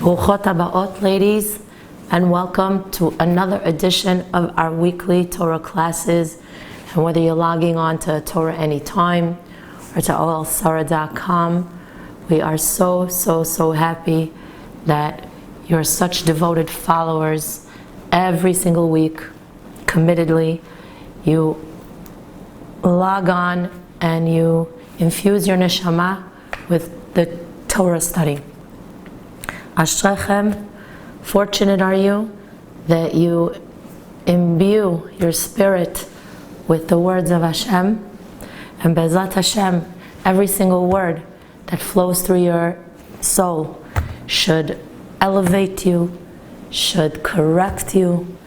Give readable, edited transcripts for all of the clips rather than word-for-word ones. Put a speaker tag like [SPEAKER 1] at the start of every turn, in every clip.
[SPEAKER 1] Bruchot habaot, ladies, and welcome to another edition of our weekly Torah classes. And whether you're logging on to Torah Anytime or to olsara.com, we are so happy that you're such devoted followers. Every single week, committedly, you log on and you infuse your neshama with the Torah study. Ashrechem, fortunate are you that you imbue your spirit with the words of Hashem, and Be'ezrat Hashem, every single word that flows through your soul should elevate you, should correct you,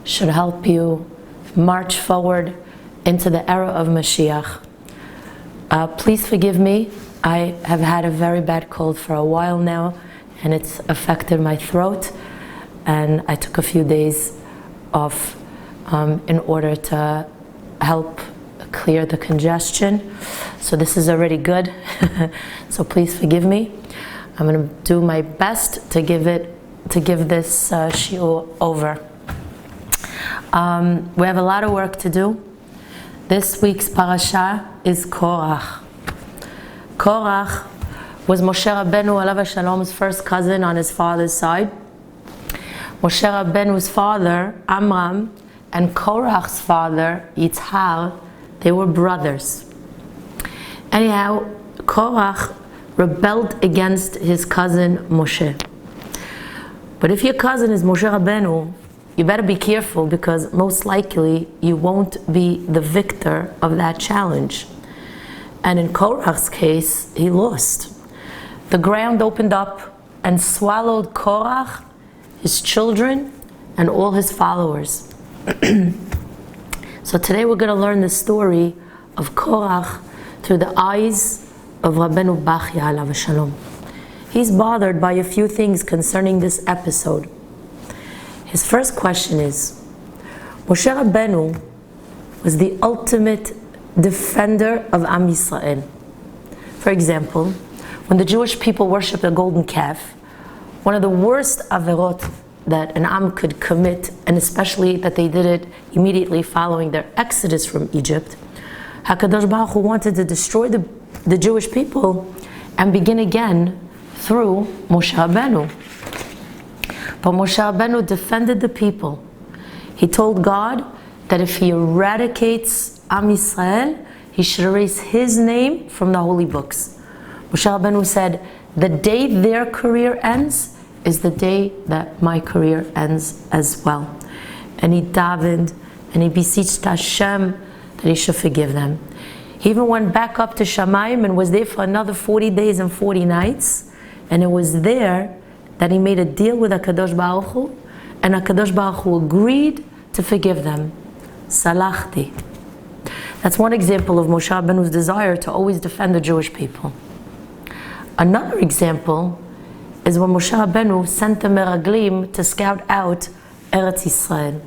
[SPEAKER 1] should help you march forward into the era of Mashiach. Please forgive me, I have had a very bad cold for a while now, and it's affected my throat, and I took a few days off in order to help clear the congestion. So this is already good. So please forgive me. I'm going to do my best to give this shiur over. We have a lot of work to do. This week's parasha is Korach. Korach was Moshe Rabbeinu alav shalom's first cousin on his father's side. Moshe Rabbeinu's father, Amram, and Korach's father, Yitzhar, they were brothers. Anyhow, Korach rebelled against his cousin Moshe. But if your cousin is Moshe Rabbeinu, you better be careful, because most likely you won't be the victor of that challenge. And in Korach's case, he lost. The ground opened up and swallowed Korach, his children, and all his followers. So today we're going to learn the story of Korach through the eyes of Rabbeinu Bachya alav shalom. He's bothered by a few things concerning this episode. His first question is, Moshe Rabbeinu was the ultimate defender of Am Yisrael. For example, when the Jewish people worshiped a golden calf, one of the worst averot that an Am could commit, and especially that they did it immediately following their exodus from Egypt, HaKadosh Baruch Hu wanted to destroy the Jewish people and begin again through Moshe Rabbeinu. But Moshe Rabbeinu defended the people. He told God that if he eradicates Am Yisrael, he should erase his name from the holy books. Moshe Rabbeinu said, the day their career ends is the day that my career ends as well. And he davened and he beseeched Hashem that he should forgive them. He even went back up to Shamayim and was there for another 40 days and 40 nights. And it was there that he made a deal with HaKadosh Baruch Hu, and HaKadosh Baruch Hu agreed to forgive them. Salachti. That's one example of Moshe Rabbeinu's desire to always defend the Jewish people. Another example is when Moshe Rabbeinu sent the Meraglim to scout out Eretz Yisrael.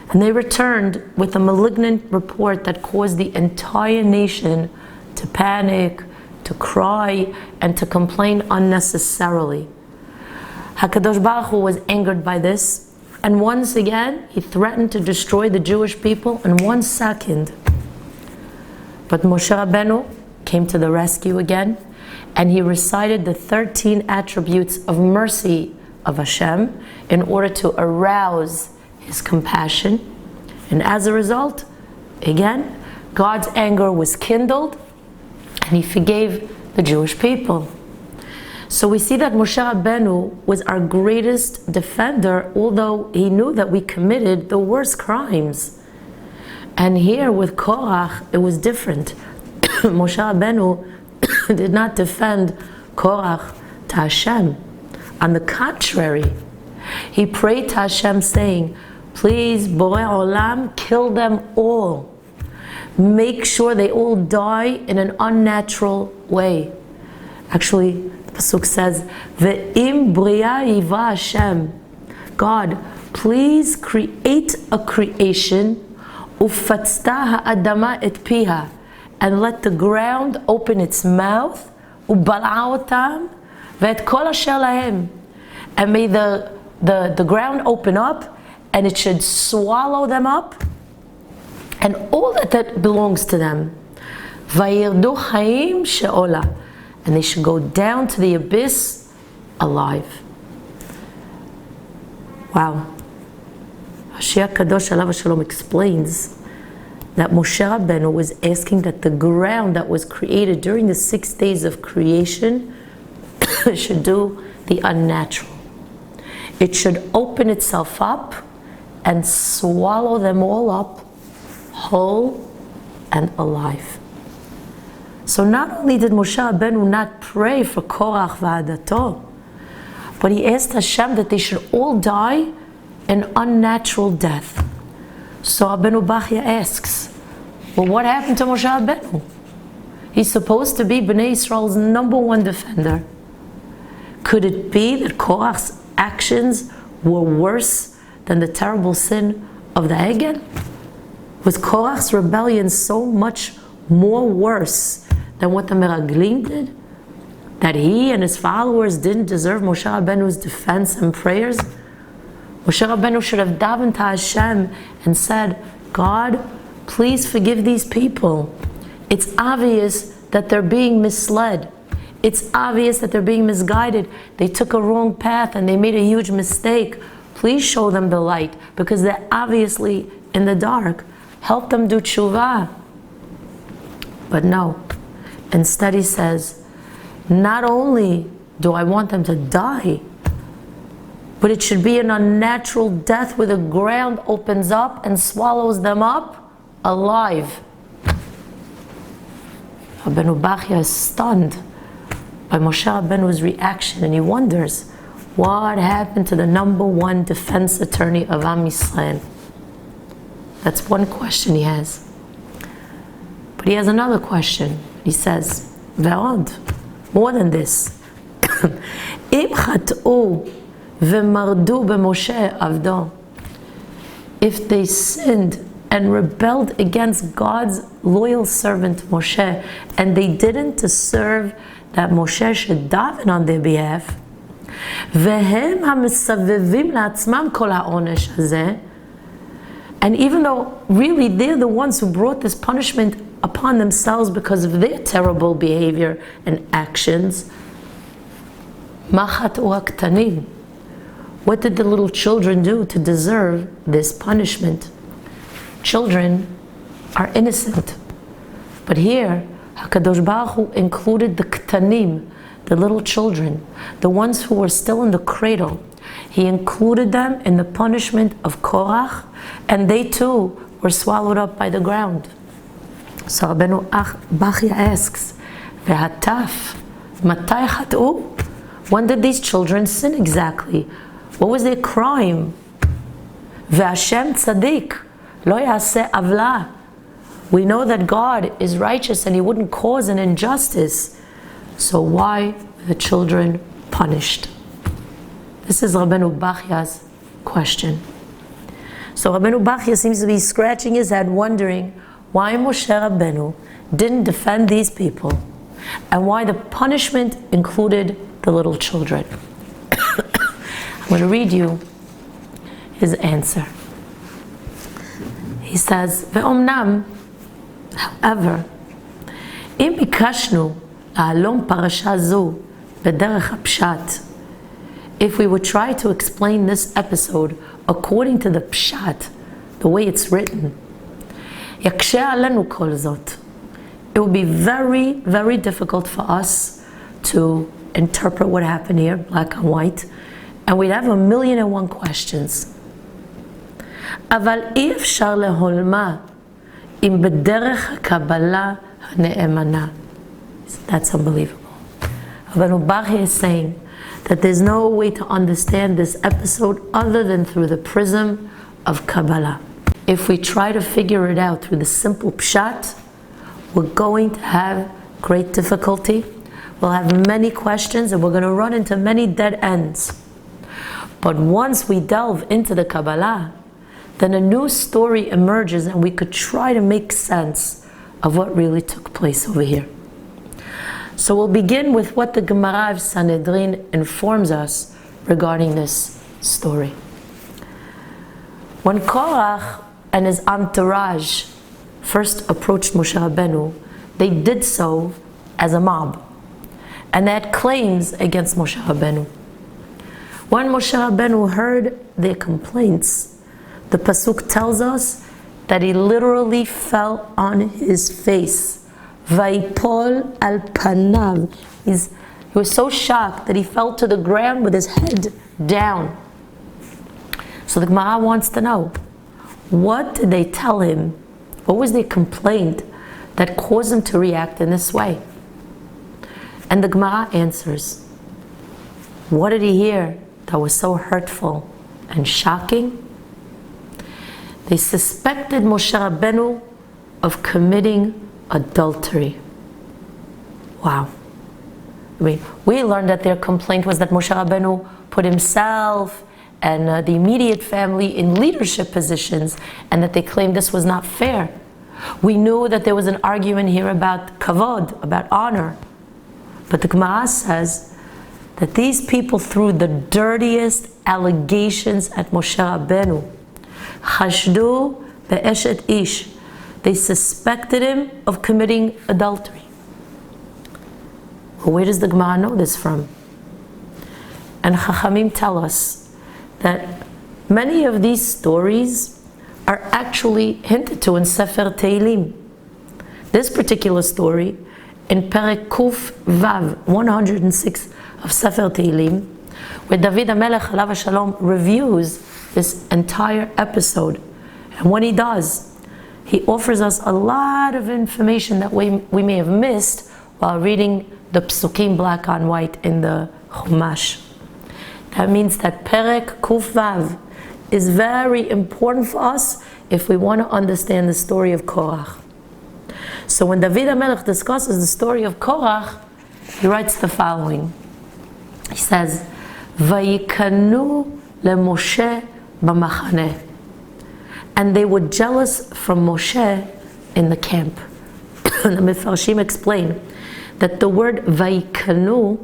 [SPEAKER 1] And they returned with a malignant report that caused the entire nation to panic, to cry, and to complain unnecessarily. HaKadosh Baruch Hu was angered by this, and once again, he threatened to destroy the Jewish people in 1 second. But Moshe Rabbeinu came to the rescue again, and he recited the 13 attributes of mercy of Hashem in order to arouse his compassion. And as a result, again, God's anger was kindled, and he forgave the Jewish people. So we see that Moshe Rabbeinu was our greatest defender, although he knew that we committed the worst crimes. And here with Korach, it was different. Moshe Rabbeinu did not defend Korach to Hashem. On the contrary, he prayed to Hashem saying, please, Borei Olam, kill them all. Make sure they all die in an unnatural way. Actually, the Pasuk says, Ve'im bria yiva Hashem. God, please create a creation, ufatzta ha'adama et piha, and let the ground open its mouth, ubal'a otam, ve'et kol asher lahem, and may the ground open up, and it should swallow them up, and all that belongs to them. Vayirdu chaim she'ola, and they should go down to the abyss alive. Wow. Mashiach Kadosh Alav Shalom explains that Moshe Rabbeinu was asking that the ground that was created during the 6 days of creation should do the unnatural. It should open itself up and swallow them all up, whole and alive. So not only did Moshe Rabbeinu not pray for Korach v'adato, but he asked Hashem that they should all die an unnatural death. So Rabbeinu Bachya asks, well, what happened to Moshe Rabbeinu? He's supposed to be Bnei Yisrael's #1 defender. Could it be that Korach's actions were worse than the terrible sin of the Egel? Was Korach's rebellion so much more worse than what the Meraglim did? That he and his followers didn't deserve Moshe Rabbeinu's defense and prayers? Moshe Rabbeinu should have davened to Hashem and said, God, please forgive these people. It's obvious that they're being misled. It's obvious that they're being misguided. They took a wrong path and they made a huge mistake. Please show them the light because they're obviously in the dark. Help them do tshuva. But no. Instead he says, not only do I want them to die, but it should be an unnatural death where the ground opens up and swallows them up alive. Rabbeinu Bachya is stunned by Moshe Rabbeinu's reaction, and he wonders what happened to the #1 defense attorney of Am Yisrael. That's one question he has. But he has another question. He says, Ve'od, more than this. Im chat'u v'mardu b'Moshe avdo. If they sinned and rebelled against God's loyal servant Moshe, and they didn't deserve that Moshe should daven on their behalf, v'hem ha'mesavevim la'atzmam kol ha'onesh hazeh, and even though really they're the ones who brought this punishment upon themselves because of their terrible behavior and actions, machat u'aktanim, what did the little children do to deserve this punishment? Children are innocent. But here, HaKadosh Baruch Hu included the ktanim, the little children, the ones who were still in the cradle. He included them in the punishment of Korach, and they too were swallowed up by the ground. So Rabbeinu Bachya asks, Ve'hataf, matai chat'u? When did these children sin exactly? What was their crime? Ve'Hashem tzaddik, lo yaseh avla. We know that God is righteous and He wouldn't cause an injustice. So why were the children punished? This is Rabbeinu Bachya's question. So Rabbeinu Bachya seems to be scratching his head, wondering why Moshe Rabbeinu didn't defend these people and why the punishment included the little children. I'm going to read you his answer. He says, Ve'omnam, however, im bikashnu la'alom parasha zu b'derech ha'pshat, if we would try to explain this episode according to the pshat, the way it's written, yakshe alenu kol zot, it would be very, very difficult for us to interpret what happened here, black and white, and we'd have 1,000,001 questions. Aval אי אפשר להולמה אם בדרך הקבלה הנאמנה. That's unbelievable. Rabbeinu Bachya is saying that there's no way to understand this episode other than through the prism of Kabbalah. If we try to figure it out through the simple pshat, we're going to have great difficulty. we'll have many questions and we're going to run into many dead ends. But once we delve into the Kabbalah, then a new story emerges and we could try to make sense of what really took place over here. So we'll begin with what the Gemara of Sanhedrin informs us regarding this story. When Korach and his entourage first approached Moshe Rabbeinu, they did so as a mob, and they had claims against Moshe Rabbeinu. When Moshe Rabbeinu heard their complaints, the pasuk tells us that he literally fell on his face. Vaipol al panav. He was so shocked that he fell to the ground with his head down. So the Gemara wants to know, what did they tell him? What was their complaint that caused him to react in this way? And the Gemara answers, what did he hear that was so hurtful and shocking? They suspected Moshe Rabbeinu of committing adultery. Wow. I mean, we learned that their complaint was that Moshe Rabbeinu put himself and the immediate family in leadership positions, and that they claimed this was not fair. We knew that there was an argument here about kavod, about honor. But the Gemara says that these people threw the dirtiest allegations at Moshe Rabbeinu. Chashdu be'eshet ish. They suspected him of committing adultery. Well, where does the Gemara know this from? And Chachamim tell us that many of these stories are actually hinted to in Sefer Tehillim. This particular story, in Perek Kuf Vav 106 of Sefer Tehillim, where David HaMelech Alav Shalom reviews this entire episode. And when he does, he offers us a lot of information that we may have missed while reading the psukim black on white in the Chumash. That means that Perek Kuf Vav is very important for us if we want to understand the story of Korach. So when David HaMelech discusses the story of Korach, he writes the following. He says, Vayikanu leMoshe b'machaneh. And they were jealous from Moshe in the camp. The Mefarshim explain that the word Vayikanu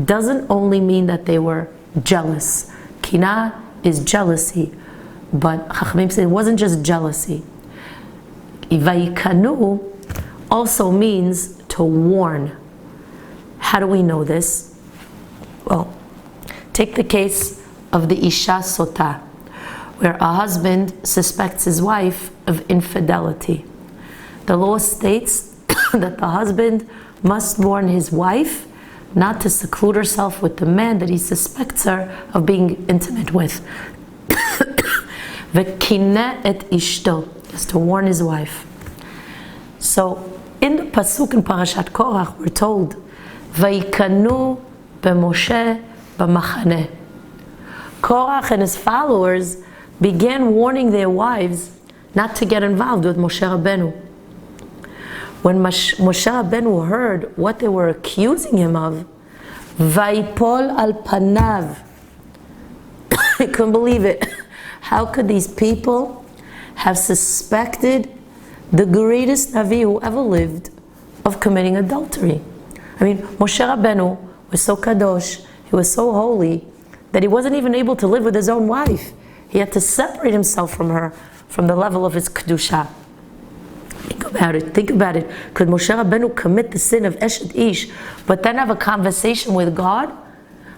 [SPEAKER 1] doesn't only mean that they were jealous. Kina is jealousy, but Chachamim say it wasn't just jealousy. Vayikanu also means to warn. How do we know this? Well, take the case of the Isha Sota, where a husband suspects his wife of infidelity. The law states that the husband must warn his wife not to seclude herself with the man that he suspects her of being intimate with. V'kineh et ishto is to warn his wife. So in the pasuk in Parashat Korach, we're told, Vayikanu beMoshe b'machaneh. Korach and his followers began warning their wives not to get involved with Moshe Rabbeinu. When Moshe Rabbeinu heard what they were accusing him of, Vaipol al panav. I couldn't believe it. How could these people have suspected the greatest Navi who ever lived of committing adultery? I mean, Moshe Rabbeinu was so kadosh, he was so holy, that he wasn't even able to live with his own wife. He had to separate himself from her, from the level of his kedusha. Think about it. Could Moshe Rabbeinu commit the sin of Eshet Ish, but then have a conversation with God?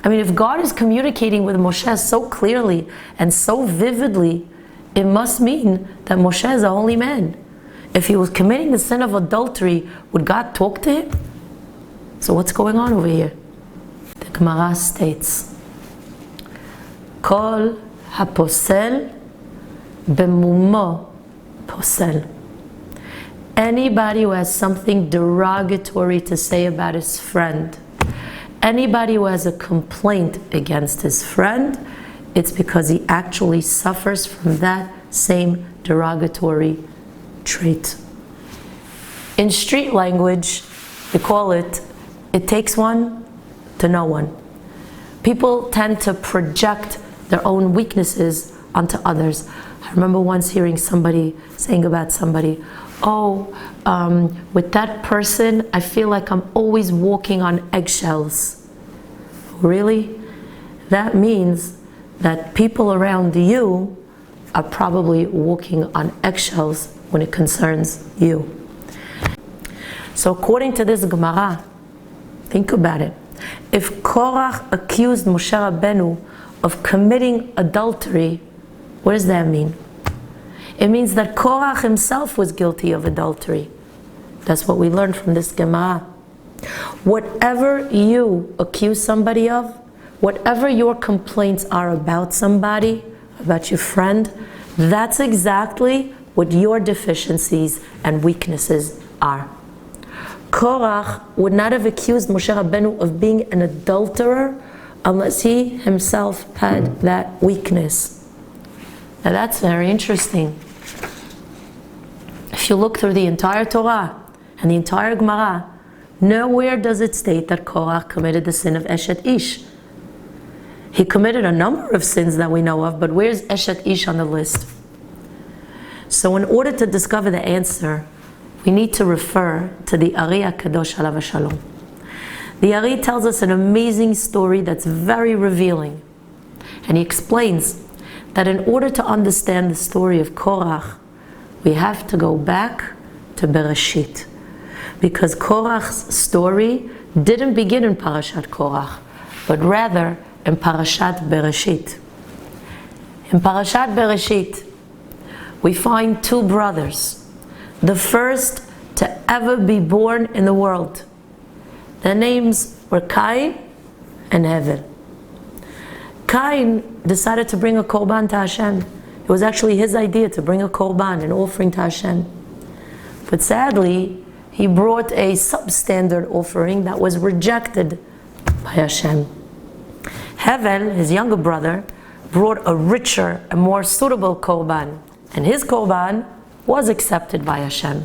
[SPEAKER 1] I mean, if God is communicating with Moshe so clearly and so vividly, it must mean that Moshe is a holy man. If he was committing the sin of adultery, would God talk to him? So what's going on over here? The Gemara states, Kol haposel bemumo posel. Anybody who has something derogatory to say about his friend, anybody who has a complaint against his friend, it's because he actually suffers from that same derogatory trait. In street language, we call it It takes one to know one. People tend to project their own weaknesses onto others. I remember once hearing somebody saying about somebody, with that person, I feel like I'm always walking on eggshells. Really? That means that people around you are probably walking on eggshells when it concerns you. So according to this Gemara, think about it. If Korach accused Moshe Rabbeinu of committing adultery, what does that mean? It means that Korach himself was guilty of adultery. That's what we learned from this Gemara. Whatever you accuse somebody of, whatever your complaints are about somebody, about your friend, that's exactly what your deficiencies and weaknesses are. Korach would not have accused Moshe Rabbeinu of being an adulterer unless he himself had that weakness. Now that's very interesting. If you look through the entire Torah and the entire Gemara, nowhere does it state that Korach committed the sin of Eshet Ish. He committed a number of sins that we know of, but where's Eshet Ish on the list? So in order to discover the answer, we need to refer to the Ari HaKadosh Alav Shalom. The Ari tells us an amazing story that's very revealing. And he explains that in order to understand the story of Korach, we have to go back to Bereshit. Because Korach's story didn't begin in Parashat Korach, but rather in Parashat Bereshit. In Parashat Bereshit, we find two brothers, the first to ever be born in the world. Their names were Cain and Hevel. Cain decided to bring a korban to Hashem. It was actually his idea to bring a korban, an offering to Hashem. But sadly, he brought a substandard offering that was rejected by Hashem. Hevel, his younger brother, brought a richer and more suitable korban, and his korban was accepted by Hashem.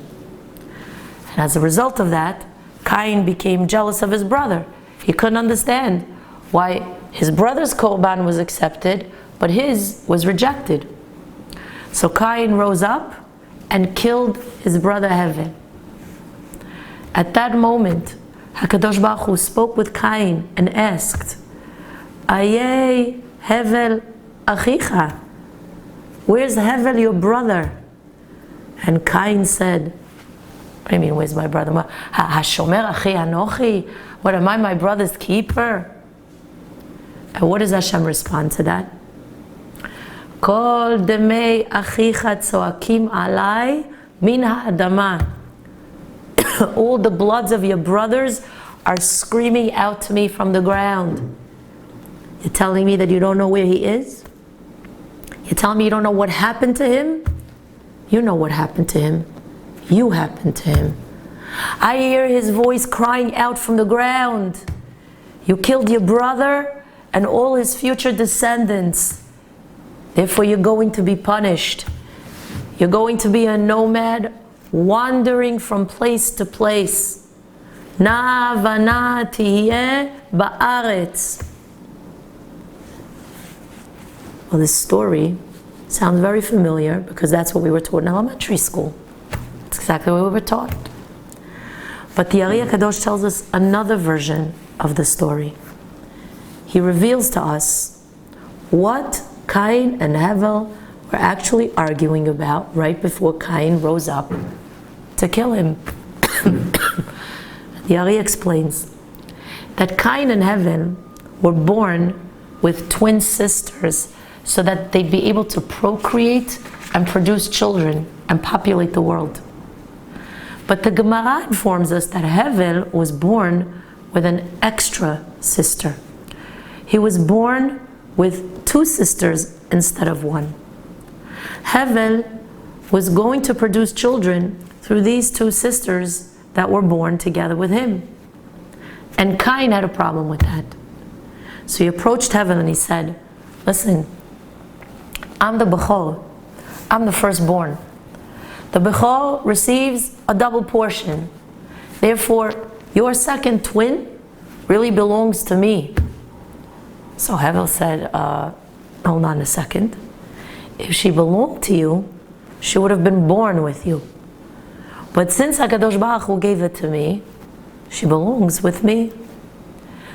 [SPEAKER 1] And as a result of that, Cain became jealous of his brother. He couldn't understand why his brother's korban was accepted, but his was rejected. So Cain rose up and killed his brother Hevel. At that moment, HaKadosh Baruch Hu spoke with Cain and asked, Ayeh Hevel achicha, where's Hevel, your brother? And Cain said, what do you mean, where's my brother? Hashomer achi anochi? What, am I my brother's keeper? And what does Hashem respond to that? Kol demei achicha tzoakim alai min ha'adama. All the bloods of your brothers are screaming out to me from the ground. You're telling me that you don't know where he is? You're telling me you don't know what happened to him? You know what happened to him. You happened to him. I hear his voice crying out from the ground. You killed your brother and all his future descendants. Therefore you're going to be punished. You're going to be a nomad wandering from place to place. Na vana tihye ba'aretz. Well, this story sounds very familiar because that's what we were taught in elementary school. It's exactly what we were taught. But the Ari HaKadosh tells us another version of the story. He reveals to us what Cain and Hevel were actually arguing about right before Cain rose up to kill him. The Ari explains that Cain and Hevel were born with twin sisters so that they'd be able to procreate and produce children and populate the world. But the Gemara informs us that Hevel was born with an extra sister. He was born with two sisters instead of one. Hevel was going to produce children through these two sisters that were born together with him. And Cain had a problem with that. So he approached Hevel and he said, listen, I'm the Bechor. I'm the firstborn. The Bechor receives a double portion. Therefore, your second twin really belongs to me. So Hevel said, hold on a second. If she belonged to you, she would have been born with you. But since HaKadosh Baruch Hu gave it to me, she belongs with me.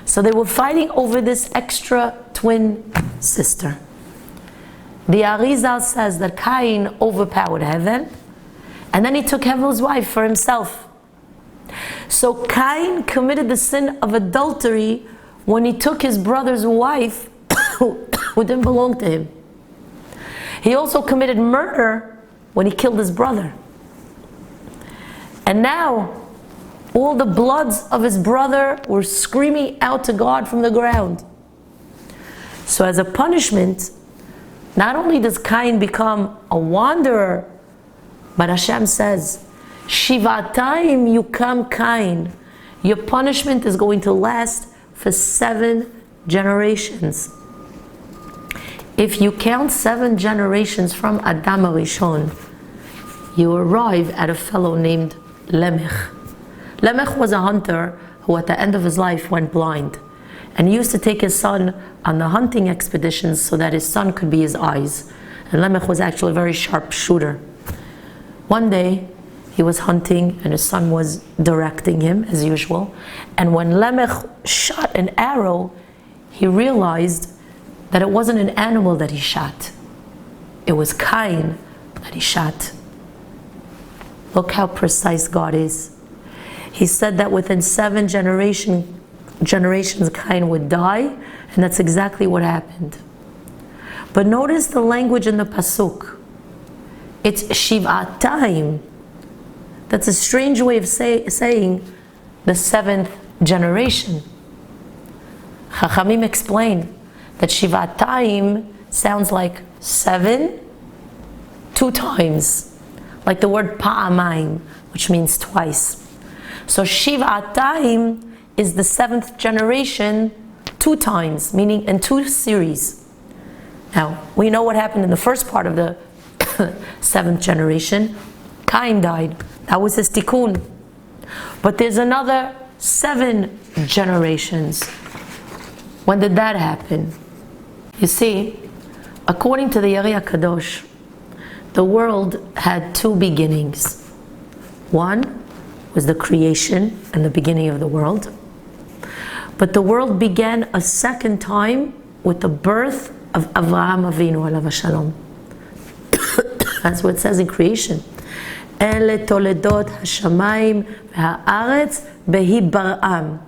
[SPEAKER 1] So they were fighting over this extra twin sister. The Arizal says that Cain overpowered Hevel, and then he took Hevel's wife for himself. So Cain committed the sin of adultery when he took his brother's wife who didn't belong to him. He also committed murder when he killed his brother. And now, all the bloods of his brother were screaming out to God from the ground. So as a punishment, not only does Cain become a wanderer, but Hashem says, Shivatayim yukam Cain. Your punishment is going to last for 7 generations. If you count 7 generations from Adam HaRishon, you arrive at a fellow named Lemech. Lemech was a hunter who at the end of his life went blind, and he used to take his son on the hunting expeditions so that his son could be his eyes. And Lemech was actually a very sharp shooter. One day he was hunting and his son was directing him as usual, and when Lemech shot an arrow, he realized that it wasn't an animal that he shot. It was Cain that he shot. Look how precise God is. He said that within 7 generations Cain would die, and that's exactly what happened. But notice the language in the pasuk. It's Shivatayim. That's a strange way of saying the 7th generation. Chachamim explain that Shivatayim sounds like 7, 2 times, like the word pa'amayim, which means twice. So Shivatayim is the 7th generation 2 times, meaning in 2 series. Now, we know what happened in the first part of the 7th generation. Cain died. That was his Tikkun. But there's another 7 generations. When did that happen? You see, according to the Yari HaKadosh, the world had 2 beginnings. One was the creation and the beginning of the world. But the world began a second time with the birth of Avraham Avinu alav shalom. That's what it says in creation. Ele toledot hashamayim v'haaretz behi bar'am.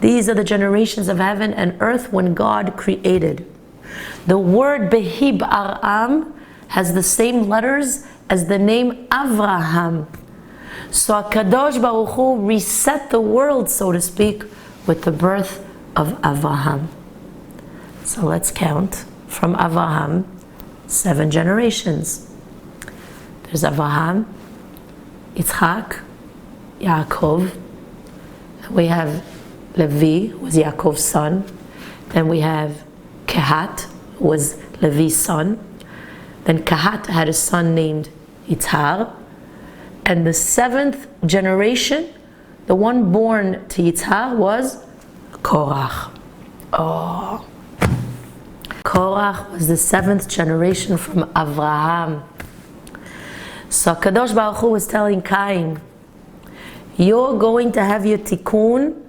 [SPEAKER 1] These are the generations of heaven and earth when God created. The word behi bar'am has the same letters as the name Avraham. So HaKadosh Baruch Hu reset the world, so to speak, with the birth of Avraham. So let's count from Avraham 7 generations. There's Avraham, Yitzchak, Yaakov. We have Levi, who was Yaakov's son. Then we have Kehat, who was Levi's son. Then Kehat had a son named Yitzhar. And the 7th generation, the one born to Yitzhar, was Korach. Oh. Korach was the 7th generation from Avraham. So Kadosh Baruch Hu was telling Cain, you're going to have your tikkun,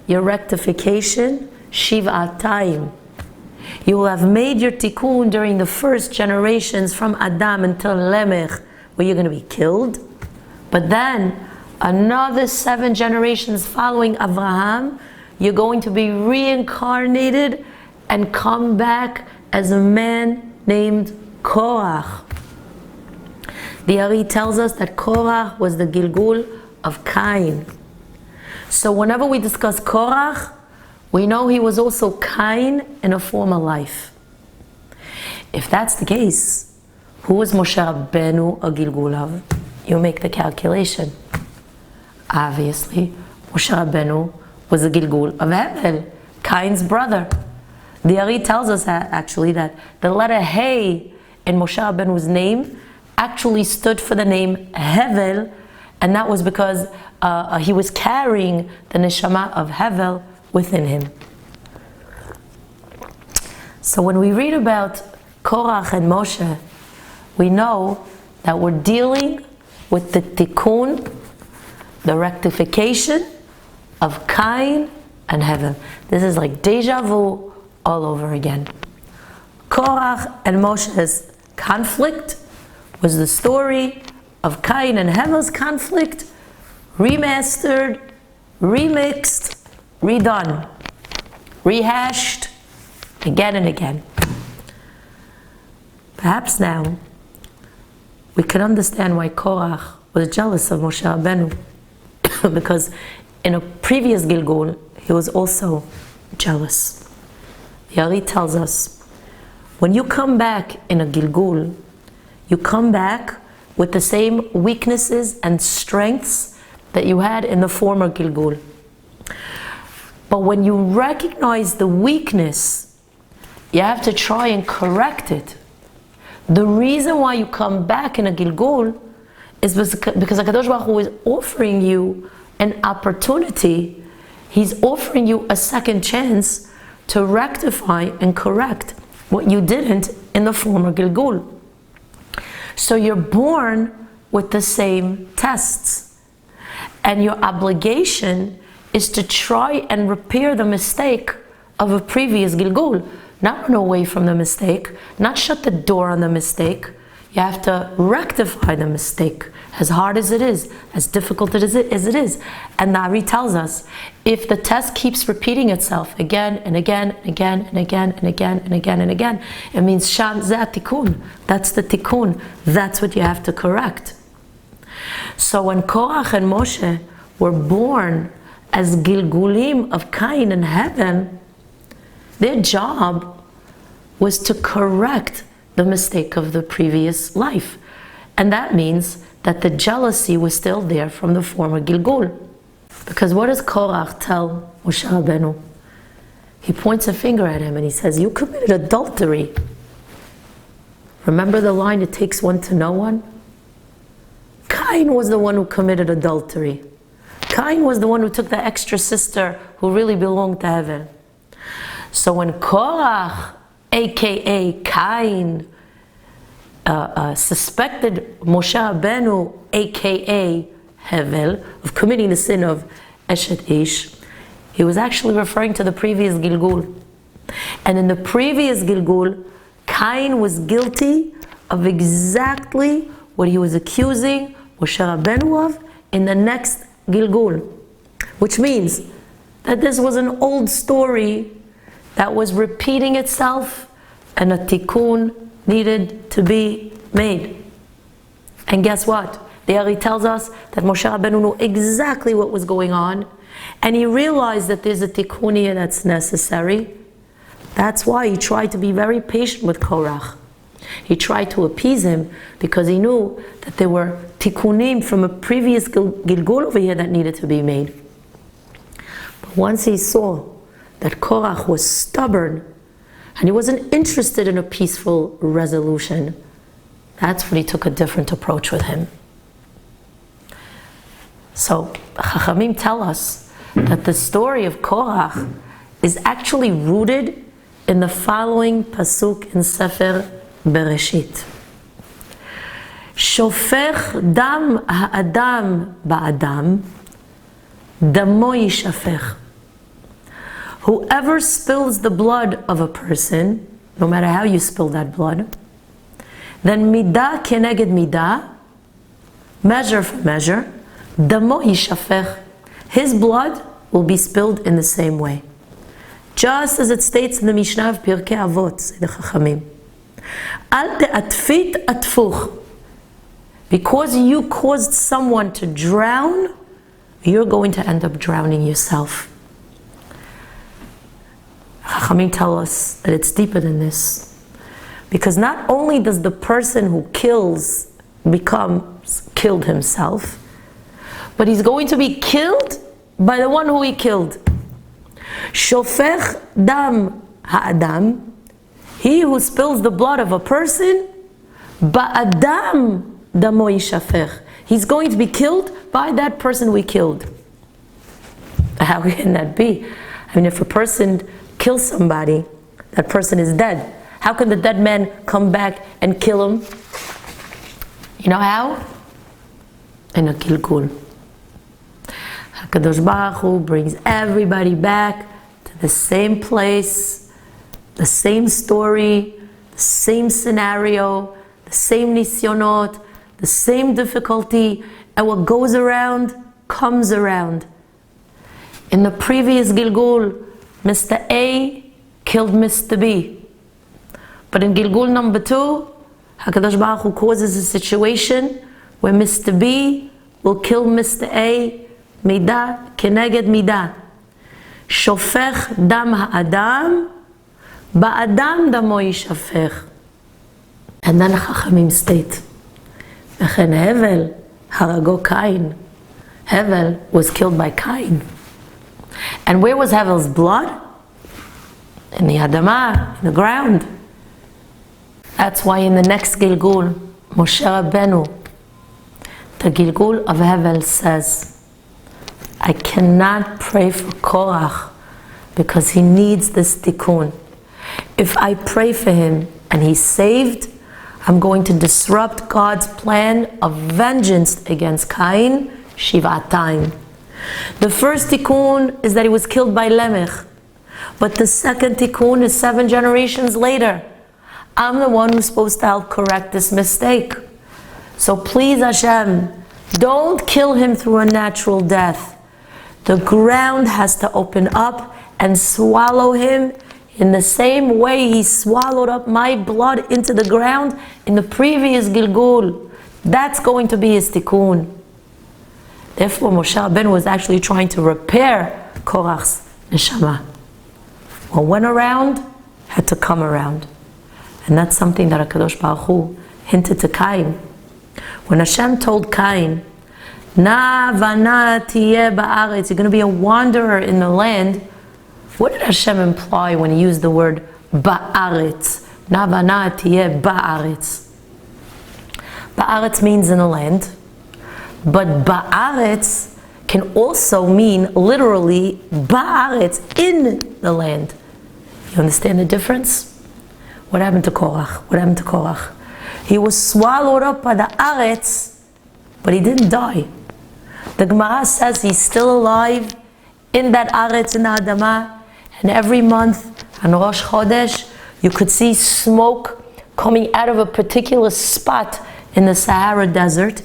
[SPEAKER 1] your rectification, Shivatayim. You will have made your tikkun during the first generations from Adam until Lemech, where you're going to be killed. But then, another 7 generations following Avraham, you're going to be reincarnated and come back as a man named Korach. The Ari tells us that Korach was the Gilgul of Cain. So whenever we discuss Korach, we know he was also Cain in a former life. If that's the case, who was Moshe Rabbeinu a Gilgul of? You make the calculation. Obviously, Moshe Rabbeinu was a Gilgul of Hevel, Cain's brother. The Ari tells us actually that the letter Hey in Moshe Rabbeinu's name actually stood for the name Hevel, and that was because he was carrying the neshama of Hevel within him. So when we read about Korach and Moshe, we know that we're dealing with the Tikkun, the rectification of Cain and Hevel. This is like deja vu all over again. Korach and Moshe's conflict was the story of Cain and Hevel's conflict, remastered, remixed, redone, rehashed again and again. Perhaps now we can understand why Korach was jealous of Moshe Rabbeinu, because in a previous Gilgul he was also jealous. The Ari tells us, when you come back in a Gilgul, you come back with the same weaknesses and strengths that you had in the former Gilgul. But when you recognize the weakness, you have to try and correct it. The reason why you come back in a Gilgul is because HaKadosh Baruch Hu is offering you an opportunity. He's offering you a second chance to rectify and correct what you didn't in the former Gilgul. So you're born with the same tests, and your obligation is to try and repair the mistake of a previous Gilgul. Not run away from the mistake, not shut the door on the mistake. You have to rectify the mistake, as hard as it is, as difficult as it is. And the Ari tells us, if the test keeps repeating itself again and again and again and again and again and again and again, it means Shan Zeh Tikkun. That's the Tikkun. That's what you have to correct. So when Korach and Moshe were born as Gilgulim of Cain and Hevel, their job was to correct the mistake of the previous life. And that means that the jealousy was still there from the former Gilgul. Because what does Korach tell Moshe Rabbeinu? He points a finger at him and he says, you committed adultery. Remember the line, it takes one to know one? Cain was the one who committed adultery. Cain was the one who took the extra sister who really belonged to Hevel. So when Korach, aka Cain, suspected Moshe Rabbeinu, aka Hevel, of committing the sin of Eshet Ish, he was actually referring to the previous Gilgul. And in the previous Gilgul, Cain was guilty of exactly what he was accusing Moshe Rabbeinu of in the next Gilgul. Which means that this was an old story that was repeating itself, and a tikkun needed to be made. And guess what? The Ari tells us that Moshe Rabbeinu knew exactly what was going on, and he realized that there's a tikkun here that's necessary. That's why he tried to be very patient with Korach. He tried to appease him because he knew that there were tikkunim from a previous Gilgul over here that needed to be made. But once he saw that Korach was stubborn and he wasn't interested in a peaceful resolution, that's when he took a different approach with him. So Chachamim tell us that the story of Korach is actually rooted in the following pasuk in Sefer Bereshit. Shofech dam ha'adam ba'adam, damo yishafech. Whoever spills the blood of a person, no matter how you spill that blood, then midah keneged midah, measure for measure, damo yishafech, his blood will be spilled in the same way. Just as it states in the Mishnah of Pirkei Avot, say the Chachamim, al te'atfit atfuch, because you caused someone to drown, you're going to end up drowning yourself. Chachamim tell us that it's deeper than this. Because not only does the person who kills becomes killed himself, but he's going to be killed by the one who he killed. Shofech dam ha'adam, he who spills the blood of a person, ba'adam damo yishafech, he's going to be killed by that person we killed. How can that be? I mean, if a person kills somebody, that person is dead. How can the dead man come back and kill him? You know how? In a Gilgul. HaKadosh Baruch Hu brings everybody back to the same place, the same story, the same scenario, the same nisyonot, the same difficulty, and what goes around comes around. In the previous Gilgul, Mr. A killed Mr. B. But in Gilgul number 2, HaKadosh Baruch Hu causes a situation where Mr. B will kill Mr. A, midah keneged midah. Shofech dam ha'adam, ba'adam damo yishafech. And then Chachamim state, Cain and Hevel, harago Cain. Hevel was killed by Cain. And where was Hevel's blood? In the Adamah, in the ground. That's why in the next Gilgul, Moshe Rabbeinu, the Gilgul of Hevel says, I cannot pray for Korach because he needs this Tikkun. If I pray for him and he's saved, I'm going to disrupt God's plan of vengeance against Cain, Shivatayim. The first Tikkun is that he was killed by Lemech. But the second Tikkun is 7 generations later. I'm the one who's supposed to help correct this mistake. So please Hashem, don't kill him through a natural death. The ground has to open up and swallow him in the same way he swallowed up my blood into the ground in the previous Gilgul. That's going to be his Tikkun. Therefore, Moshe Rabbeinu was actually trying to repair Korach's neshama. What went around had to come around. And that's something that HaKadosh Baruch Hu hinted to Cain. When Hashem told Cain, Na vana tiyeh ba'aretz, you're going to be a wanderer in the land, what did Hashem imply when he used the word ba'aretz? Na vana tiyeh ba'aretz. Ba'aretz means in the land, but ba'aretz can also mean literally ba'aretz, in the land. You understand the difference? What happened to Korach? What happened to Korach? He was swallowed up by the aretz, but he didn't die. The Gemara says he's still alive in that aretz, in the Adamah, and every month on Rosh Chodesh you could see smoke coming out of a particular spot in the Sahara Desert,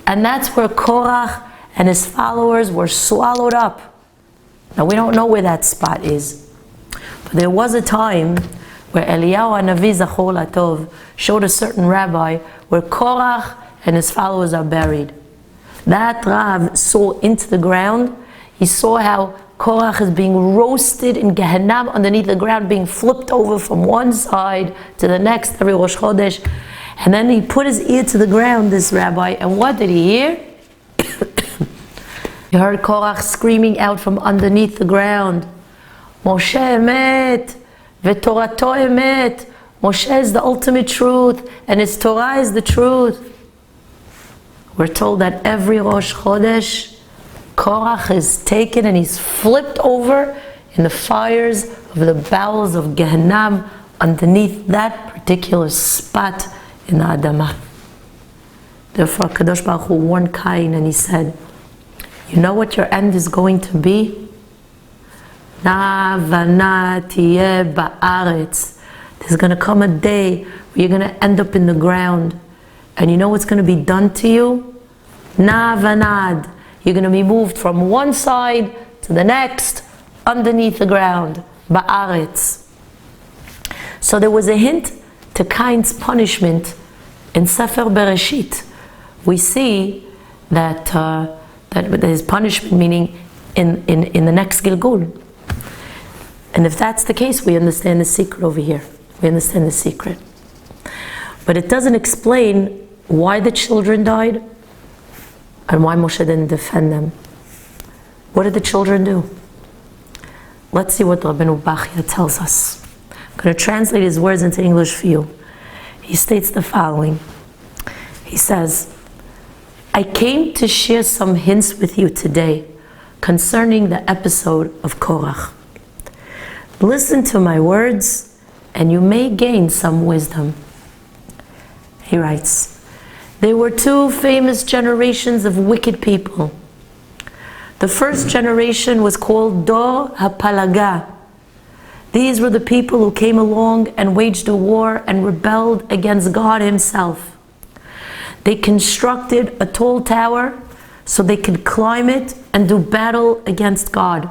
[SPEAKER 1] and that's where Korach and his followers were swallowed up. Now we don't know where that spot is, but there was a time where Eliyahu HaNavi Zachor Latov showed a certain rabbi where Korach and his followers are buried. That Rav saw into the ground. He saw how Korach is being roasted in Gehenna underneath the ground, being flipped over from one side to the next every Rosh Chodesh. And then he put his ear to the ground, this rabbi, and what did he hear? He heard Korach screaming out from underneath the ground, Moshe emet, v'torato emet. Moshe is the ultimate truth, and his Torah is the truth. We're told that every Rosh Chodesh, Korach is taken and he's flipped over in the fires of the bowels of Gehenna underneath that particular spot in the Adamah. Therefore, Kadosh Baruch Hu warned Cain and he said, you know what your end is going to be? Na vana tiyeh ba'aretz. There's going to come a day where you're going to end up in the ground. And you know what's going to be done to you? Na vanad. You're going to be moved from one side to the next, underneath the ground. Ba'aretz. So there was a hint to Cain's punishment in Sefer Bereshit. We see that his punishment, meaning in the next Gilgul. And if that's the case, we understand the secret over here. We understand the secret. But it doesn't explain why the children died and why Moshe didn't defend them. What did the children do? Let's see what Rabanit K tells us. I'm going to translate his words into English for you. He states the following. He says, I came to share some hints with you today concerning the episode of Korach. Listen to my words, and you may gain some wisdom. He writes, there were two famous generations of wicked people. The first generation was called Dor HaPalaga. These were the people who came along and waged a war and rebelled against God Himself. They constructed a tall tower so they could climb it and do battle against God.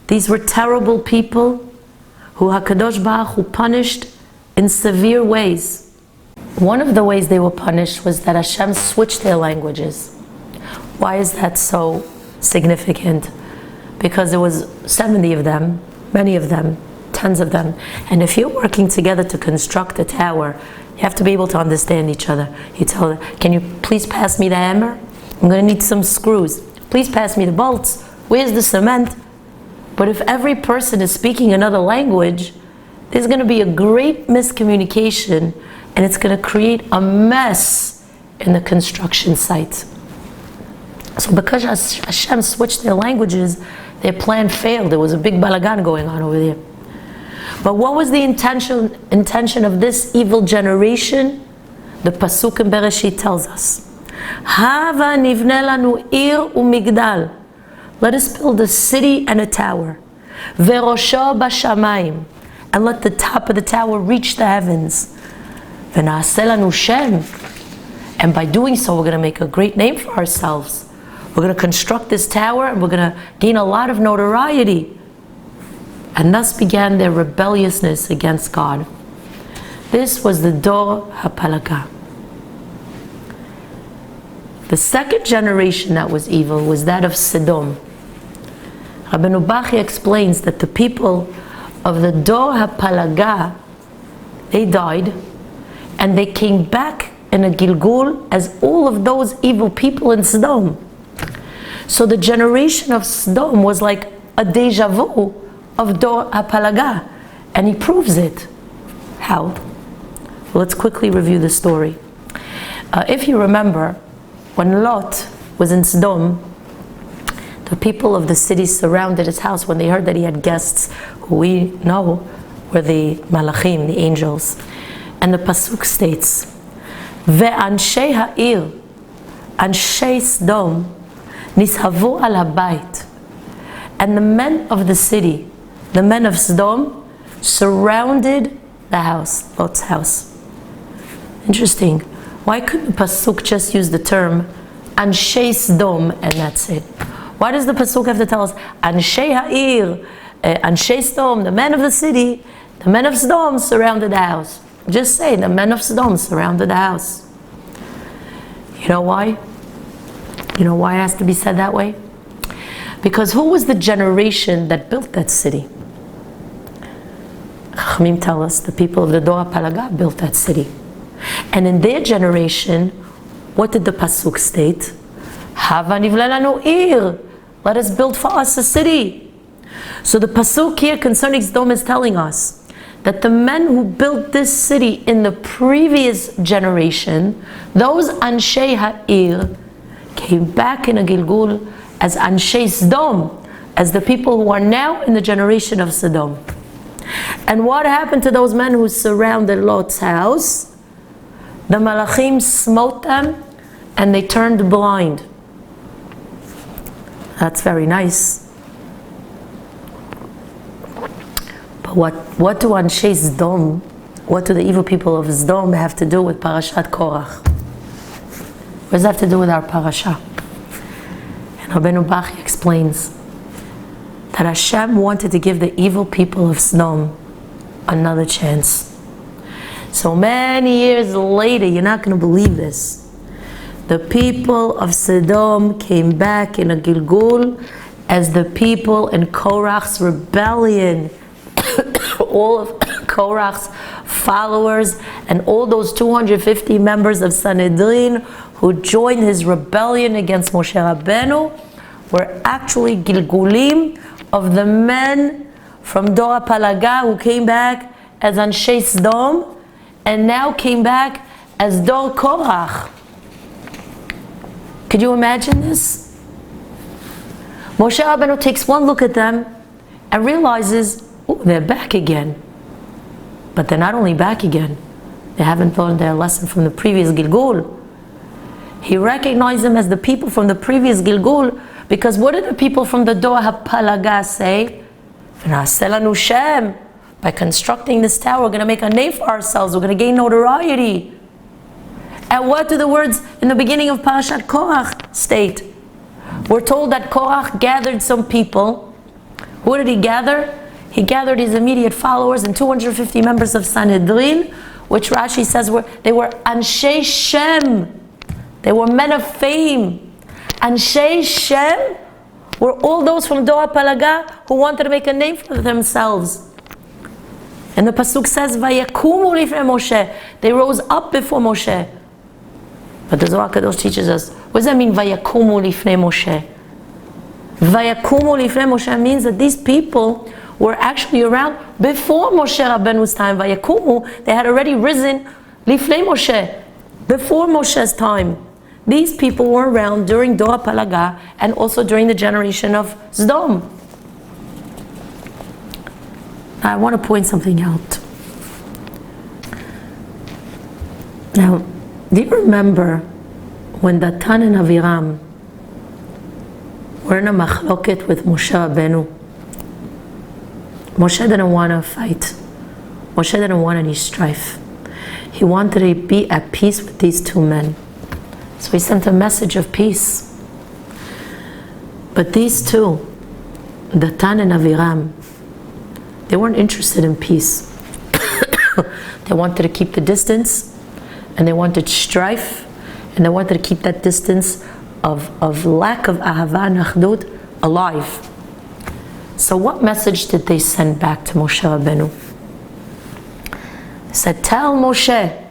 [SPEAKER 1] These were terrible people who HaKadosh Baruch Hu punished in severe ways. One of the ways they were punished was that Hashem switched their languages. Why is that so significant? Because there was 70 of them, many of them, tons of them. And if you're working together to construct a tower, you have to be able to understand each other. You tell them, can you please pass me the hammer? I'm going to need some screws. Please pass me the bolts. Where's the cement? But if every person is speaking another language, there's going to be a great miscommunication, and it's going to create a mess in the construction site. So because Hashem switched their languages, their plan failed. There was a big balagan going on over there. But what was the intention of this evil generation? The Pasuk in Bereshit tells us, Hava nivne lanu ir umigdal. Let us build a city and a tower. Verosho bashamayim. And let the top of the tower reach the heavens. V'na'aseh lanu shem. And by doing so, we're going to make a great name for ourselves. We're going to construct this tower and we're going to gain a lot of notoriety. And thus began their rebelliousness against God. This was the Dor HaPalaga. The second generation that was evil was that of Sodom. Rabanit K explains that the people of the Dor HaPalaga, they died, and they came back in a Gilgul as all of those evil people in Sodom. So the generation of Sodom was like a deja vu of Dor HaPalaga, and he proves it. How? Well, let's quickly review the story. If you remember, when Lot was in Sodom, the people of the city surrounded his house when they heard that he had guests who we know were the malachim, the angels. And the pasuk states, "Ve'anshei ha'ir, anshei Sodom, nishavu al habayit." And the men of the city, the men of Sodom, surrounded the house, Lot's house. Interesting. Why couldn't the pasuk just use the term anshei Sodom and that's it? Why does the pasuk have to tell us anshei ha'ir, anshei Sodom, the men of the city, the men of Sodom surrounded the house? Just say the men of Sodom surrounded the house. You know why? You know why it has to be said that way? Because who was the generation that built that city? Chachamim tell us the people of the Dor HaPalaga built that city. And in their generation, what did the pasuk state? Hava nivle lanu ir. Let us build for us a city. So the pasuk here concerning Sodom is telling us that the men who built this city in the previous generation, those Anshei Ha'ir, came back in a Gilgul as Anshei Sodom, as the people who are now in the generation of Sodom. And what happened to those men who surrounded Lot's house? The Malachim smote them and they turned blind. That's very nice. But what do Anshei Sodom, what do the evil people of Sodom have to do with Parashat Korach? What does that have to do with our parasha? And Rabanit K explains that Hashem wanted to give the evil people of Sodom another chance. So many years later, you're not going to believe this, the people of Sodom came back in a Gilgul as the people in Korach's rebellion. All of Korach's followers and all those 250 members of Sanhedrin who joined his rebellion against Moshe Rabbeinu were actually Gilgulim of the men from Dor HaPalaga who came back as Anshei Sodom and now came back as Dor Korach. Could you imagine this? Moshe Rabbeinu takes one look at them and realizes oh, they're back again. But they're not only back again, they haven't learned their lesson from the previous Gilgul. He recognized them as the people from the previous Gilgul, because what did the people from the Doa HaPalaga say? By constructing this tower, we're going to make a name for ourselves, we're going to gain notoriety. And what do the words in the beginning of Parshat Korach state? We're told that Korach gathered some people. Who did he gather? He gathered his immediate followers and 250 members of Sanhedrin, which Rashi says they were Anshei Shem. They were men of fame. Anshei Shem were all those from Doa Palaga who wanted to make a name for themselves. And the Pasuk says, Vayakumu lifnei Moshe. They rose up before Moshe. But the Zohar Kadosh teaches us, what does that mean, Vayakumu lifnei Moshe? Vayakumu lifnei Moshe means that these people were actually around before Moshe Rabbeinu's time. Vayakumu, they had already risen lifnei Moshe, before Moshe's time. These people were around during Doa Palaga and also during the generation of Sodom. I want to point something out. Now, do you remember when Datan and Aviram were in a machloket with Moshe Rabbeinu? Moshe didn't want to fight. Moshe didn't want any strife. He wanted to be at peace with these two men. So he sent a message of peace. But these two, Datan and Aviram, they weren't interested in peace. They wanted to keep the distance, and they wanted strife, and they wanted to keep that distance of lack of ahava and achdut alive. So what message did they send back to Moshe Rabbeinu? They said, tell Moshe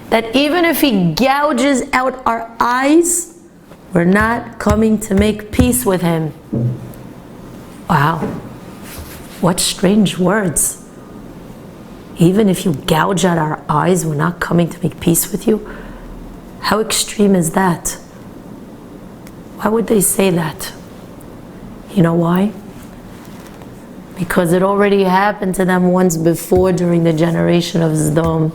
[SPEAKER 1] that even if he gouges out our eyes, we're not coming to make peace with him. Wow, what strange words. Even if you gouge out our eyes, we're not coming to make peace with you? How extreme is that? Why would they say that? You know why? Because it already happened to them once before during the generation of Sodom.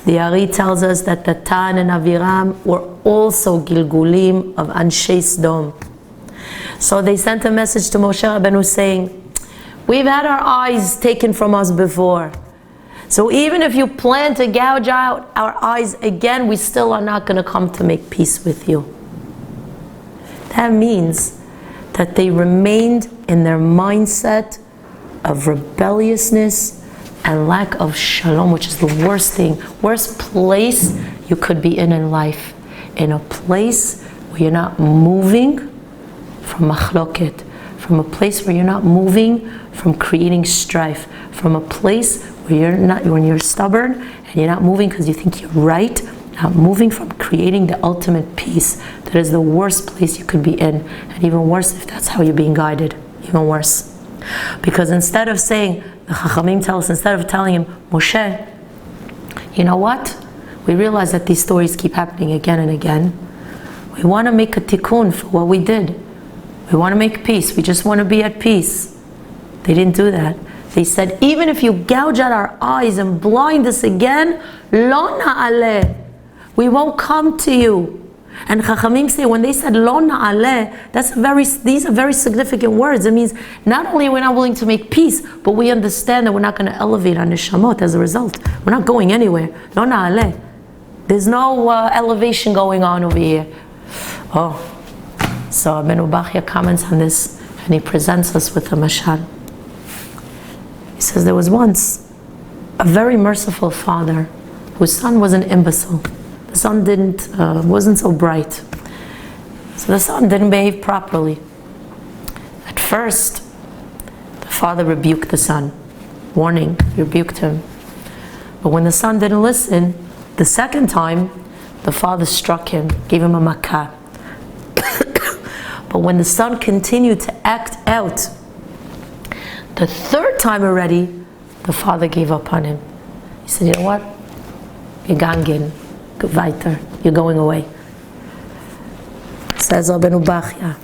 [SPEAKER 1] The Ari tells us that Datan and Aviram were also Gilgulim of Anshei Sodom. So they sent a message to Moshe Rabbeinu saying, we've had our eyes taken from us before. So even if you plan to gouge out our eyes again, we still are not going to come to make peace with you. That means that they remained in their mindset of rebelliousness and lack of shalom, which is the worst thing, worst place you could be in life. In a place where you're not moving from machloket, from a place where you're not moving from creating strife, from a place where you're not, when you're stubborn and you're not moving because you think you're right, not moving from creating the ultimate peace. That is the worst place you could be in, and even worse if that's how you're being guided, even worse. Because instead of saying, the Chachamim tell us, instead of telling him, Moshe, you know what? We realize that these stories keep happening again and again. We want to make a tikkun for what we did. We want to make peace. We just want to be at peace. They didn't do that. They said, even if you gouge out our eyes and blind us again, lo na'aleh, we won't come to you. And Chachamim say, when they said lo na'aleh, these are very significant words. It means not only we're not willing to make peace, but we understand that we're not going to elevate our neshamot as a result. We're not going anywhere. Lo na'aleh. There's no elevation going on over here. Oh, so Rabbeinu Bachya comments on this, and he presents us with a mashal. He says there was once a very merciful father whose son was an imbecile. The son wasn't so bright. So the son didn't behave properly. At first, the father rebuked the son. Warning, rebuked him. But when the son didn't listen, the second time, the father struck him, gave him a makkah. But when the son continued to act out, the third time already, the father gave up on him. He said, you know what? You're gangin. Weiter. You're going away. Says Rabbeinu Bachya,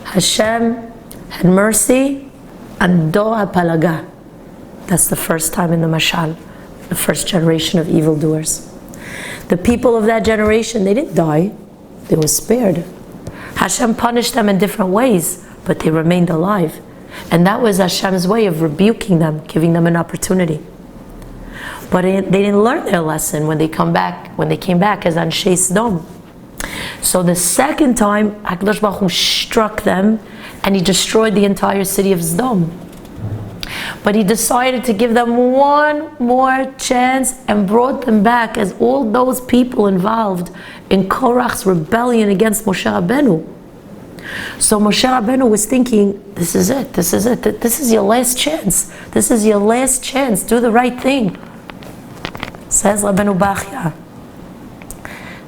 [SPEAKER 1] Hashem had mercy and Dor HaPalaga. That's the first time in the Mashal, the first generation of evildoers. The people of that generation, they didn't die, they were spared. Hashem punished them in different ways, but they remained alive. And that was Hashem's way of rebuking them, giving them an opportunity. But they didn't learn their lesson when they came back as Anshei Sodom. So the second time, HaKadosh Baruch Hu struck them and he destroyed the entire city of Sodom. But he decided to give them one more chance and brought them back as all those people involved in Korach's rebellion against Moshe Rabbeinu. So Moshe Rabbeinu was thinking, this is it, this is your last chance. This is your last chance, do the right thing. Says Rabbeinu Bachya,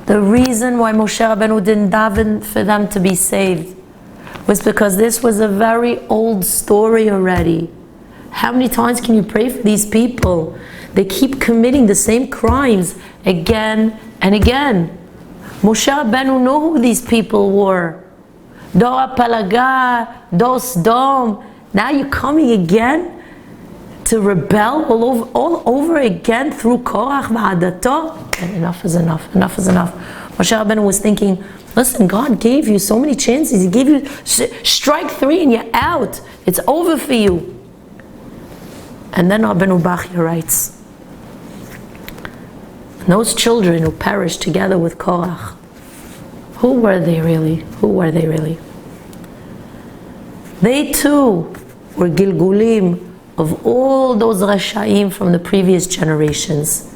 [SPEAKER 1] the reason why Moshe Rabbeinu didn't daven for them to be saved was because this was a very old story already. How many times can you pray for these people? They keep committing the same crimes again and again. Moshe Rabbeinu knew who these people were. Dor HaPalaga, Dor Sodom. Now you're coming again to rebel all over again through Korach v'adato? And enough is enough. Enough is enough. Moshe Rabbeinu was thinking, listen, God gave you so many chances. He gave you strike 3 and you're out. It's over for you. And then Rabbeinu Bachya writes, those children who perished together with Korach, who were they really? Who were they really? They too were Gilgulim of all those Rashaim from the previous generations.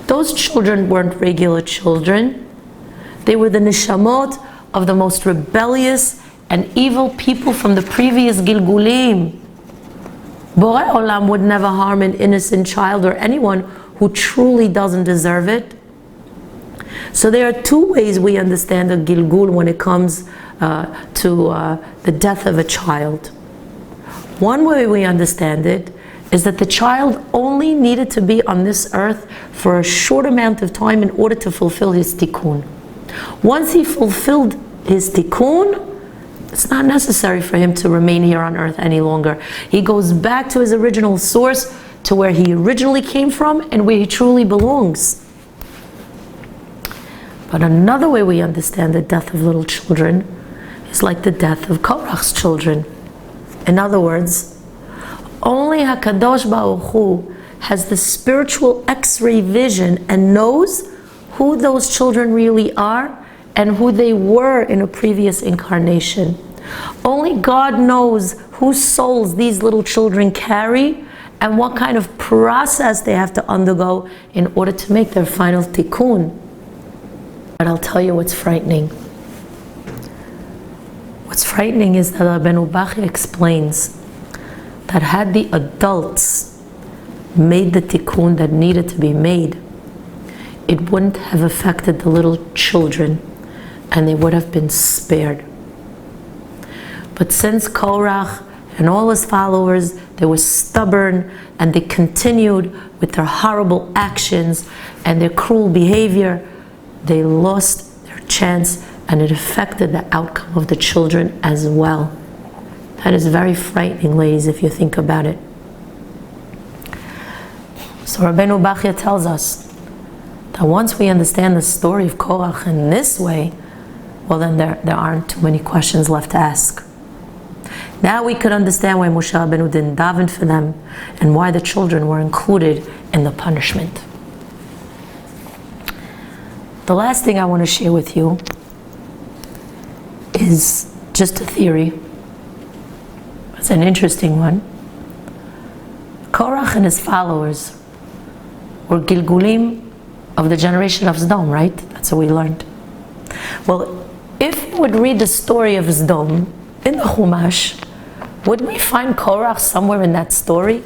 [SPEAKER 1] Those children weren't regular children. They were the Neshamot of the most rebellious and evil people from the previous Gilgulim. Borei Olam would never harm an innocent child or anyone who truly doesn't deserve it. So there are 2 ways we understand a Gilgul when it comes to the death of a child. One way we understand it is that the child only needed to be on this earth for a short amount of time in order to fulfill his Tikkun. Once he fulfilled his Tikkun, it's not necessary for him to remain here on earth any longer. He goes back to his original source, to where he originally came from and where he truly belongs. But another way we understand the death of little children is like the death of Korach's children. In other words, only HaKadosh Baruch Hu has the spiritual X-ray vision and knows who those children really are and who they were in a previous incarnation. Only God knows whose souls these little children carry and what kind of process they have to undergo in order to make their final tikkun. But I'll tell you what's frightening. What's frightening is that Rabbeinu Bachya explains that had the adults made the tikkun that needed to be made, it wouldn't have affected the little children and they would have been spared. But since Korach and all his followers, they were stubborn and they continued with their horrible actions and their cruel behavior, they lost their chance and it affected the outcome of the children as well. That is very frightening, ladies, if you think about it. So Rabbeinu Bachya tells us that once we understand the story of Korach in this way, well then there aren't too many questions left to ask. Now we could understand why Moshe Rabbeinu didn't daven for them and why the children were included in the punishment. The last thing I want to share with you is just a theory. It's an interesting one. Korach and his followers were Gilgulim of the generation of Sodom, right? That's what we learned. Well, if you would read the story of Sodom in the Chumash, would we find Korach somewhere in that story?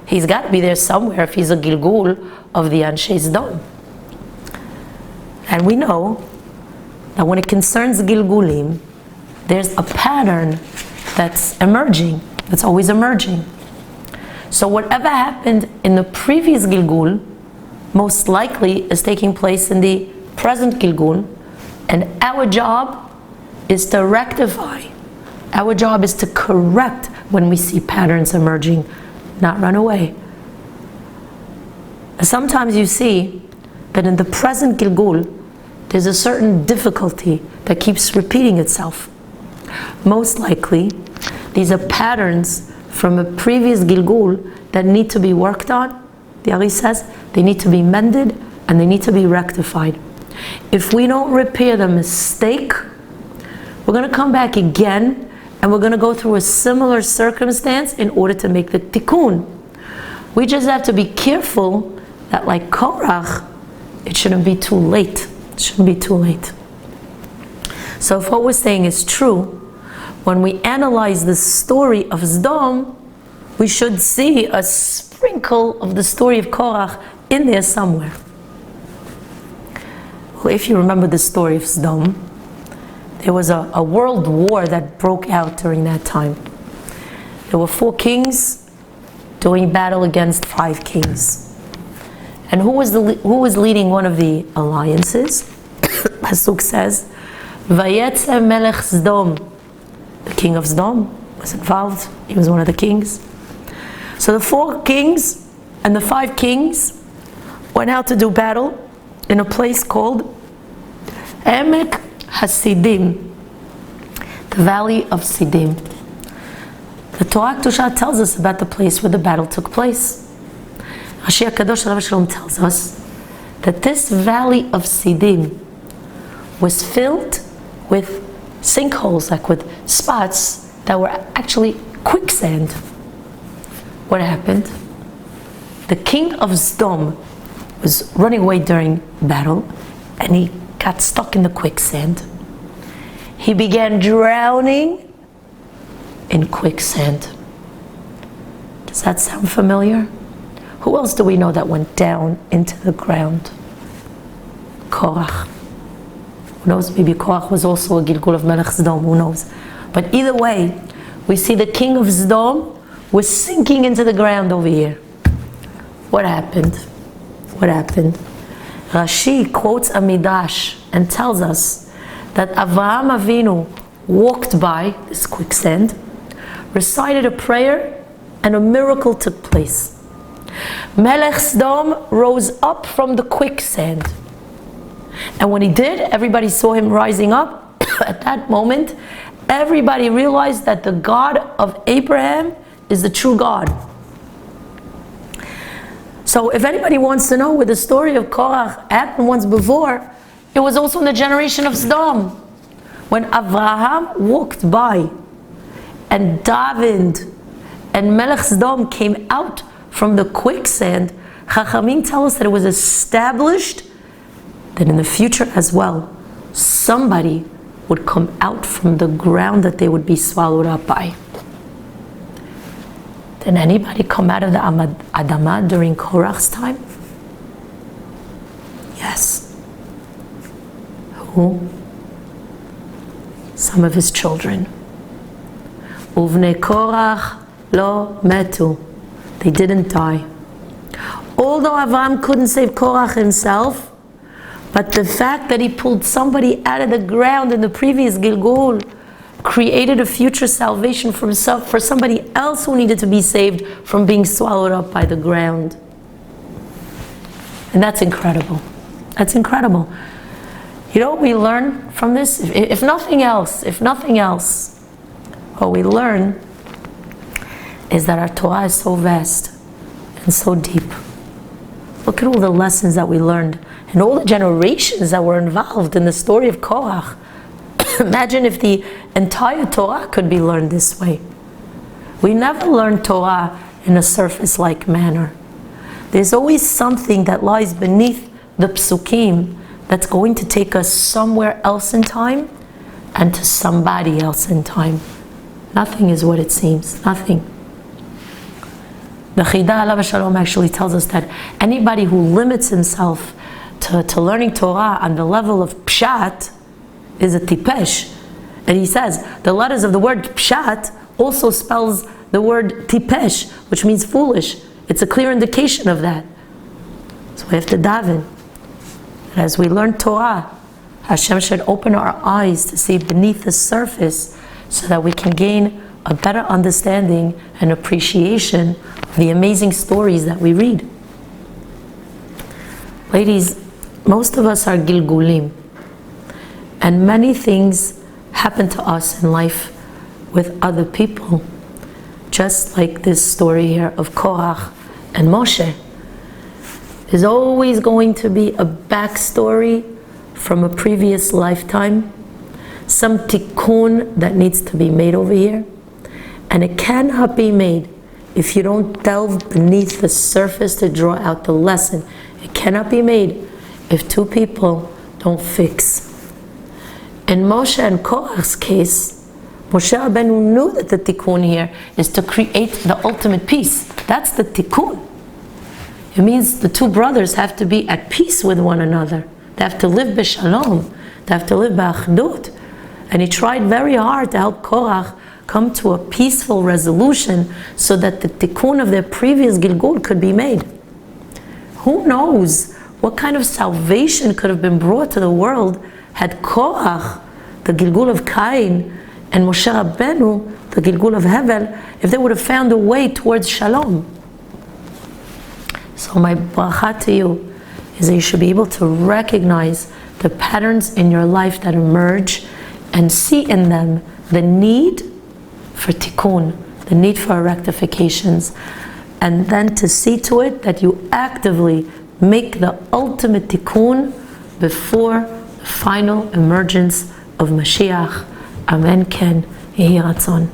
[SPEAKER 1] He's got to be there somewhere if he's a Gilgul of the Anshei Sodom. And we know that when it concerns Gilgulim, there's a pattern that's emerging, that's always emerging. So whatever happened in the previous Gilgul, most likely is taking place in the present Gilgul, and our job is to rectify Our job is to correct when we see patterns emerging, not run away. Sometimes you see that in the present Gilgul, there's a certain difficulty that keeps repeating itself. Most likely, these are patterns from a previous Gilgul that need to be worked on. The Ari says they need to be mended and they need to be rectified. If we don't repair the mistake, we're going to come back again and we're going to go through a similar circumstance in order to make the Tikkun. We just have to be careful that, like Korach, it shouldn't be too late. It shouldn't be too late. So if what we're saying is true, when we analyze the story of Sodom, we should see a sprinkle of the story of Korach in there somewhere. Well, if you remember the story of Sodom, there was a world war that broke out during that time. There were 4 kings doing battle against 5 kings. And who was leading one of the alliances? Pasuk says, Vayetze melech Sodom. The king of Sodom was involved. He was one of the kings. So the 4 kings and the 5 kings went out to do battle in a place called Emek Hasidim, the Valley of Sidim. The Torah Kedusha tells us about the place where the battle took place. Rashi HaKadosh Alav Shalom tells us that this Valley of Sidim was filled with sinkholes, like with spots that were actually quicksand. What happened? The king of Sodom was running away during battle and he got stuck in the quicksand. He began drowning in quicksand. Does that sound familiar? Who else do we know that went down into the ground? Korach. Who knows? Maybe Korach was also a Gilgul of Melech Sodom. Who knows? But either way, we see the king of Sodom was sinking into the ground over here. What happened? What happened? Rashi quotes a midrash and tells us that Avraham Avinu walked by this quicksand, recited a prayer, and a miracle took place. Melech Sodom rose up from the quicksand. And when he did, everybody saw him rising up. At that moment, everybody realized that the God of Abraham is the true God. So if anybody wants to know where the story of Korach happened once before, it was also in the generation of Sodom. When Avraham walked by and davened and Melech Sodom came out from the quicksand, Chachamim tell us that it was established that in the future as well, somebody would come out from the ground that they would be swallowed up by. Did anybody come out of the Adamah during Korach's time? Yes. Who? Some of his children. Uvnei Korach lo metu. They didn't die. Although Avraham couldn't save Korach himself, but the fact that he pulled somebody out of the ground in the previous Gilgul created a future salvation for somebody else who needed to be saved from being swallowed up by the ground. And that's incredible. That's incredible. You know what we learn from this? If nothing else, what we learn is that our Torah is so vast and so deep. Look at all the lessons that we learned and all the generations that were involved in the story of Korach. Imagine if the entire Torah could be learned this way. We never learn Torah in a surface-like manner. There's always something that lies beneath the psukim that's going to take us somewhere else in time and to somebody else in time. Nothing is what it seems. Nothing. The Chida Alav Shalom actually tells us that anybody who limits himself to learning Torah on the level of Pshat is a tipesh. And he says the letters of the word Pshat also spells the word tipesh, which means foolish. It's a clear indication of that. So we have to daven. And as we learn Torah, Hashem should open our eyes to see beneath the surface so that we can gain a better understanding and appreciation of the amazing stories that we read. Ladies, most of us are gilgulim, and many things happen to us in life with other people, just like this story here of Korach and Moshe. There's always going to be a backstory from a previous lifetime, some tikkun that needs to be made over here, and it cannot be made if you don't delve beneath the surface to draw out the lesson. It cannot be made if two people don't fix. In Moshe and Korach's case, Moshe Rabbeinu knew that the tikkun here is to create the ultimate peace. That's the tikkun. It means the two brothers have to be at peace with one another. They have to live b'shalom. They have to live b'achdut. And he tried very hard to help Korach come to a peaceful resolution so that the tikkun of their previous gilgul could be made. Who knows what kind of salvation could have been brought to the world had Korach, the gilgul of Cain, and Moshe Rabbeinu, the gilgul of Hevel, if they would have found a way towards shalom. So my bracha to you is that you should be able to recognize the patterns in your life that emerge and see in them the need for tikkun, the need for rectifications, and then to see to it that you actively make the ultimate tikkun before the final emergence of Mashiach. Amen. Ken. Yehi Ratzon.